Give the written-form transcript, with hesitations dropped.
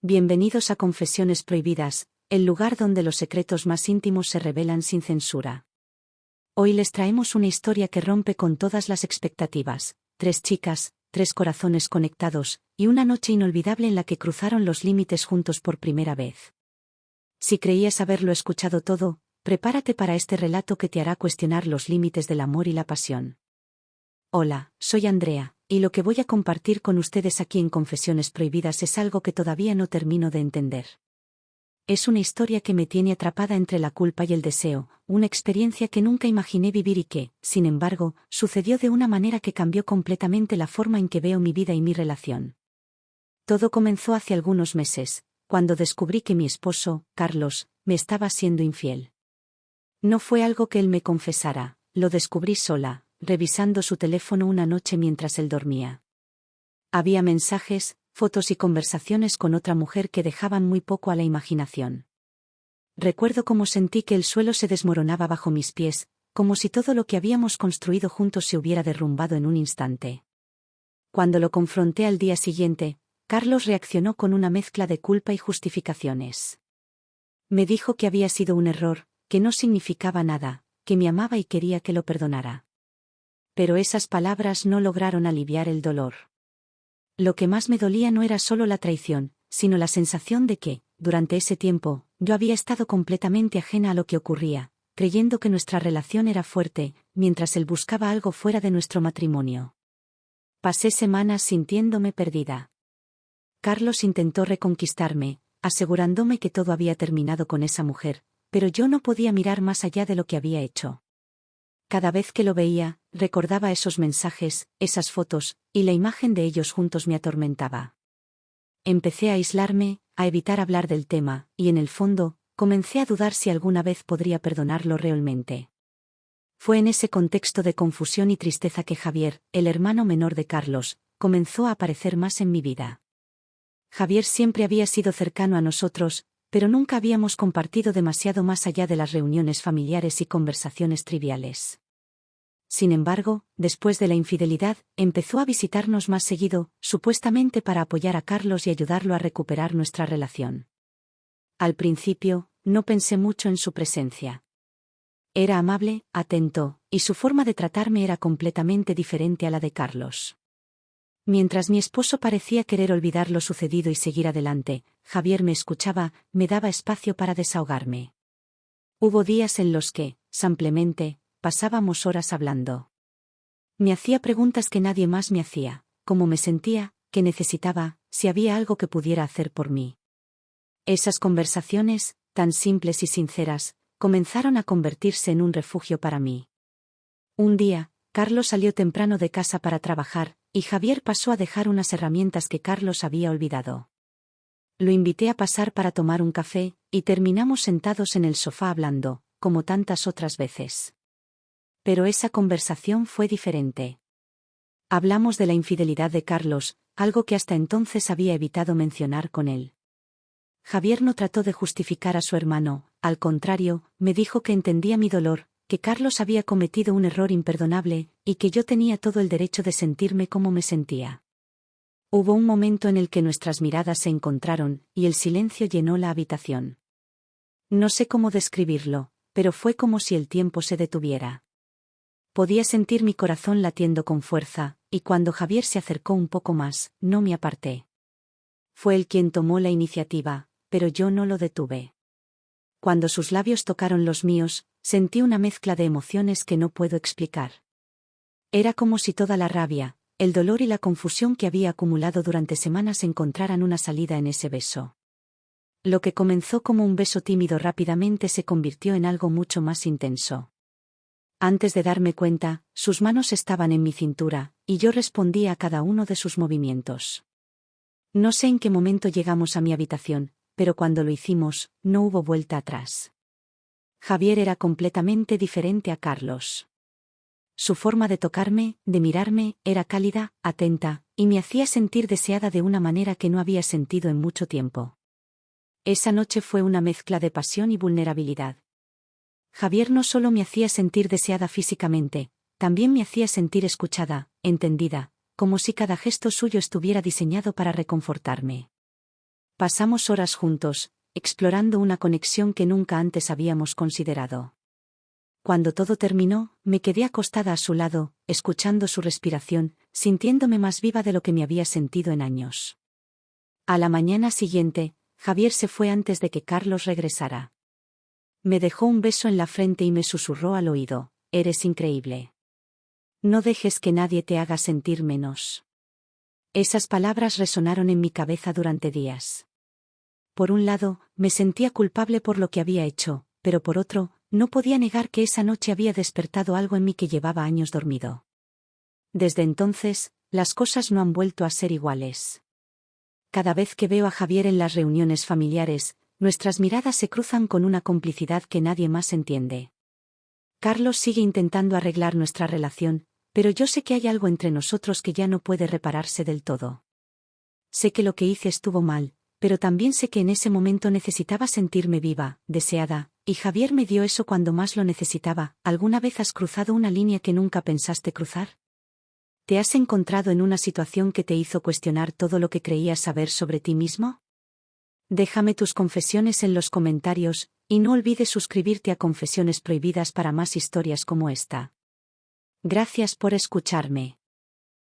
Bienvenidos a Confesiones Prohibidas, el lugar donde los secretos más íntimos se revelan sin censura. Hoy les traemos una historia que rompe con todas las expectativas: 3 chicas, 3 corazones conectados, y una noche inolvidable en la que cruzaron los límites juntos por primera vez. Si creías haberlo escuchado todo, prepárate para este relato que te hará cuestionar los límites del amor y la pasión. Hola, soy Andrea, y lo que voy a compartir con ustedes aquí en Confesiones Prohibidas es algo que todavía no termino de entender. Es una historia que me tiene atrapada entre la culpa y el deseo, una experiencia que nunca imaginé vivir y que, sin embargo, sucedió de una manera que cambió completamente la forma en que veo mi vida y mi relación. Todo comenzó hace algunos meses, cuando descubrí que mi esposo, Carlos, me estaba siendo infiel. No fue algo que él me confesara, lo descubrí sola, revisando su teléfono una noche mientras él dormía. Había mensajes, fotos y conversaciones con otra mujer que dejaban muy poco a la imaginación. Recuerdo cómo sentí que el suelo se desmoronaba bajo mis pies, como si todo lo que habíamos construido juntos se hubiera derrumbado en un instante. Cuando lo confronté al día siguiente, Carlos reaccionó con una mezcla de culpa y justificaciones. Me dijo que había sido un error, que no significaba nada, que me amaba y quería que lo perdonara. Pero esas palabras no lograron aliviar el dolor. Lo que más me dolía no era solo la traición, sino la sensación de que, durante ese tiempo, yo había estado completamente ajena a lo que ocurría, creyendo que nuestra relación era fuerte, mientras él buscaba algo fuera de nuestro matrimonio. Pasé semanas sintiéndome perdida. Carlos intentó reconquistarme, asegurándome que todo había terminado con esa mujer, pero yo no podía mirar más allá de lo que había hecho. Cada vez que lo veía, recordaba esos mensajes, esas fotos, y la imagen de ellos juntos me atormentaba. Empecé a aislarme, a evitar hablar del tema, y en el fondo, comencé a dudar si alguna vez podría perdonarlo realmente. Fue en ese contexto de confusión y tristeza que Javier, el hermano menor de Carlos, comenzó a aparecer más en mi vida. Javier siempre había sido cercano a nosotros, pero nunca habíamos compartido demasiado más allá de las reuniones familiares y conversaciones triviales. Sin embargo, después de la infidelidad, empezó a visitarnos más seguido, supuestamente para apoyar a Carlos y ayudarlo a recuperar nuestra relación. Al principio, no pensé mucho en su presencia. Era amable, atento, y su forma de tratarme era completamente diferente a la de Carlos. Mientras mi esposo parecía querer olvidar lo sucedido y seguir adelante, Javier me escuchaba, me daba espacio para desahogarme. Hubo días en los que, simplemente, pasábamos horas hablando. Me hacía preguntas que nadie más me hacía: cómo me sentía, qué necesitaba, si había algo que pudiera hacer por mí. Esas conversaciones, tan simples y sinceras, comenzaron a convertirse en un refugio para mí. Un día, Carlos salió temprano de casa para trabajar, y Javier pasó a dejar unas herramientas que Carlos había olvidado. Lo invité a pasar para tomar un café, y terminamos sentados en el sofá hablando, como tantas otras veces. Pero esa conversación fue diferente. Hablamos de la infidelidad de Carlos, algo que hasta entonces había evitado mencionar con él. Javier no trató de justificar a su hermano, al contrario, me dijo que entendía mi dolor, que Carlos había cometido un error imperdonable, y que yo tenía todo el derecho de sentirme como me sentía. Hubo un momento en el que nuestras miradas se encontraron, y el silencio llenó la habitación. No sé cómo describirlo, pero fue como si el tiempo se detuviera. Podía sentir mi corazón latiendo con fuerza, y cuando Javier se acercó un poco más, no me aparté. Fue él quien tomó la iniciativa, pero yo no lo detuve. Cuando sus labios tocaron los míos, sentí una mezcla de emociones que no puedo explicar. Era como si toda la rabia, el dolor y la confusión que había acumulado durante semanas encontraran una salida en ese beso. Lo que comenzó como un beso tímido rápidamente se convirtió en algo mucho más intenso. Antes de darme cuenta, sus manos estaban en mi cintura, y yo respondía a cada uno de sus movimientos. No sé en qué momento llegamos a mi habitación, pero cuando lo hicimos, no hubo vuelta atrás. Javier era completamente diferente a Carlos. Su forma de tocarme, de mirarme, era cálida, atenta, y me hacía sentir deseada de una manera que no había sentido en mucho tiempo. Esa noche fue una mezcla de pasión y vulnerabilidad. Javier no solo me hacía sentir deseada físicamente, también me hacía sentir escuchada, entendida, como si cada gesto suyo estuviera diseñado para reconfortarme. Pasamos horas juntos, explorando una conexión que nunca antes habíamos considerado. Cuando todo terminó, me quedé acostada a su lado, escuchando su respiración, sintiéndome más viva de lo que me había sentido en años. A la mañana siguiente, Javier se fue antes de que Carlos regresara. Me dejó un beso en la frente y me susurró al oído: «Eres increíble. No dejes que nadie te haga sentir menos». Esas palabras resonaron en mi cabeza durante días. Por un lado, me sentía culpable por lo que había hecho, pero por otro, no podía negar que esa noche había despertado algo en mí que llevaba años dormido. Desde entonces, las cosas no han vuelto a ser iguales. Cada vez que veo a Javier en las reuniones familiares, nuestras miradas se cruzan con una complicidad que nadie más entiende. Carlos sigue intentando arreglar nuestra relación, pero yo sé que hay algo entre nosotros que ya no puede repararse del todo. Sé que lo que hice estuvo mal, pero también sé que en ese momento necesitaba sentirme viva, deseada, y Javier me dio eso cuando más lo necesitaba. ¿Alguna vez has cruzado una línea que nunca pensaste cruzar? ¿Te has encontrado en una situación que te hizo cuestionar todo lo que creías saber sobre ti mismo? Déjame tus confesiones en los comentarios, y no olvides suscribirte a Confesiones Prohibidas para más historias como esta. Gracias por escucharme.